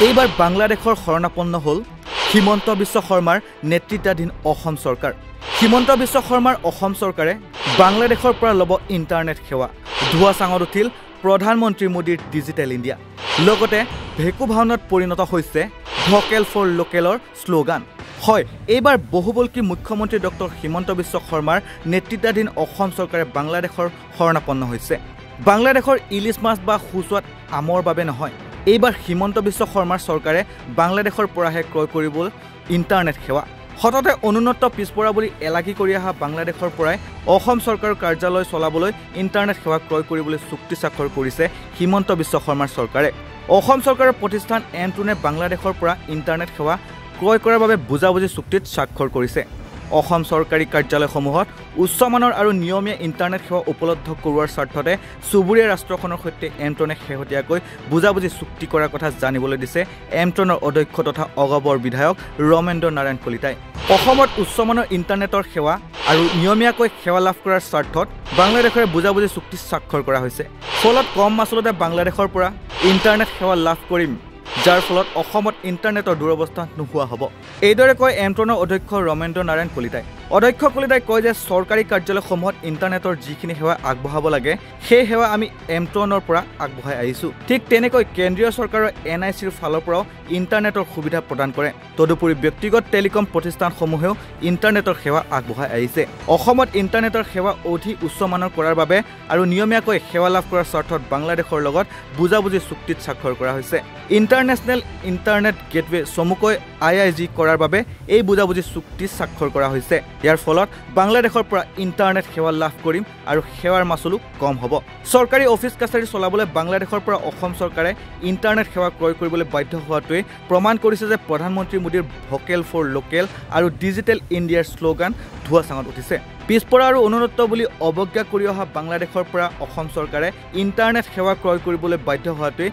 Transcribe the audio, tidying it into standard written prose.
এইবাৰ বাংলাদেশৰ শৰণাপন্ন হ'ল হিমন্ত বিশ্ব শৰ্মাৰ নেতৃত্বাধীন অসম চৰকাৰ। হিমন্ত বিশ্ব শৰ্মাৰ অসম চৰকাৰে বাংলাদেশৰ পৰা ল'ব ইণ্টাৰনেট সেৱা। ধোৱা চাঙত উঠিল প্ৰধানমন্ত্ৰী মোদীৰ ডিজিটেল ইণ্ডিয়া। লগতে ভেকু ভাওনাত পৰিণত হৈছে ভকেল ফৰ লোকেলৰ শ্লোগান। হয়, এইবাৰ বহুবল্কী মুখ্যমন্ত্ৰী ডক্টৰ হিমন্ত বিশ্ব শৰ্মাৰ নেতৃত্বাধীন অসম চৰকাৰে বাংলাদেশৰ শৰণাপন্ন হৈছে। বাংলাদেশৰ ইলিছ মাছ বা সুস্বাদ আমৰ বাবে নহয়, এইবাৰ হিমন্ত বিশ্ব শৰ্মাৰ চৰকাৰে বাংলাদেশৰ পৰাহে ক্ৰয় কৰিব ইণ্টাৰনেট সেৱা। সততে অনুন্নত পিছপৰা বুলি এলাগী কৰি অহা বাংলাদেশৰ পৰাই অসম চৰকাৰৰ কাৰ্যালয় চলাবলৈ ইণ্টাৰনেট সেৱা ক্ৰয় কৰিবলৈ চুক্তি স্বাক্ষৰ কৰিছে হিমন্ত বিশ্ব শৰ্মাৰ চৰকাৰে। অসম চৰকাৰৰ প্ৰতিষ্ঠান এমট্ৰনে বাংলাদেশৰ পৰা ইণ্টাৰনেট সেৱা ক্ৰয় কৰাৰ বাবে বুজাবুজি চুক্তিত স্বাক্ষৰ কৰিছে। অসম চৰকাৰী কাৰ্যালয়সমূহত উচ্চমানৰ আৰু নিয়মীয়া ইণ্টাৰনেট সেৱা উপলব্ধ কৰোৱাৰ স্বাৰ্থতে চুবুৰীয়া ৰাষ্ট্ৰখনৰ সৈতে এমট্ৰনে শেহতীয়াকৈ বুজাবুজি চুক্তি কৰাৰ কথা জানিবলৈ দিছে এমট্ৰনৰ অধ্যক্ষ তথা অগবৰ বিধায়ক ৰমেন্দ্ৰ নাৰায়ণ কলিতাই। অসমত উচ্চমানৰ ইণ্টাৰনেটৰ সেৱা আৰু নিয়মীয়াকৈ সেৱা লাভ কৰাৰ স্বাৰ্থত বাংলাদেশৰে বুজাবুজি চুক্তি স্বাক্ষৰ কৰা হৈছে। ফলত কম মাচুলতে বাংলাদেশৰ পৰা ইণ্টাৰনেট সেৱা লাভ কৰিম, যাৰ ফলত অসমত ইণ্টাৰনেটৰ দুৰৱস্থা নোহোৱা হ'ব। এইদৰে কয় এমট্ৰনৰ অধ্যক্ষ ৰমেন্দ্ৰ নাৰায়ণ কলিতাই। অধ্যক্ষ কলিতাই কয় যে চৰকাৰী কাৰ্যালয়সমূহত ইণ্টাৰনেটৰ যিখিনি সেৱা আগবঢ়াব লাগে সেই সেৱা আমি এমট্ৰনৰ পৰা আগবঢ়াই আহিছোঁ। ঠিক তেনেকৈ কেন্দ্ৰীয় চৰকাৰৰ NICৰ ফালৰ পৰাও ইণ্টাৰনেটৰ সুবিধা প্ৰদান কৰে। তদুপৰি ব্যক্তিগত টেলিকম প্ৰতিষ্ঠানসমূহেও ইণ্টাৰনেটৰ সেৱা আগবঢ়াই আহিছে। অসমত ইণ্টাৰনেটৰ সেৱা অধিক উচ্চমানৰ কৰাৰ বাবে আৰু নিয়মীয়াকৈ সেৱা লাভ কৰাৰ স্বাৰ্থত বাংলাদেশৰ লগত বুজাবুজি চুক্তিত স্বাক্ষৰ কৰা হৈছে। ইণ্টাৰনেশ্যনেল ইণ্টাৰনেট গেটৱে চমুকৈ IIG কৰাৰ বাবে এই বুজাবুজি চুক্তি স্বাক্ষৰ কৰা হৈছে। ইয়াৰ ফলত বাংলাদেশৰ পৰা ইণ্টাৰনেট সেৱা লাভ কৰিম আৰু সেৱাৰ মাচুলো কম হ'ব। চৰকাৰী অফিচ কাছাৰী চলাবলৈ বাংলাদেশৰ পৰা অসম চৰকাৰে ইণ্টাৰনেট সেৱা ক্ৰয় কৰিবলৈ বাধ্য হোৱাটোৱে প্ৰমাণ কৰিছে যে প্ৰধানমন্ত্ৰী মোদীৰ ভকেল ফৰ লোকেল আৰু ডিজিটেল ইণ্ডিয়াৰ শ্লোগান ধোৱা চাঙত উঠিছে। পিছপৰা আৰু অনুন্নত বুলি অৱজ্ঞা কৰি অহা বাংলাদেশৰ পৰা অসম চৰকাৰে ইণ্টাৰনেট সেৱা ক্ৰয় কৰিবলৈ বাধ্য হোৱাটোৱে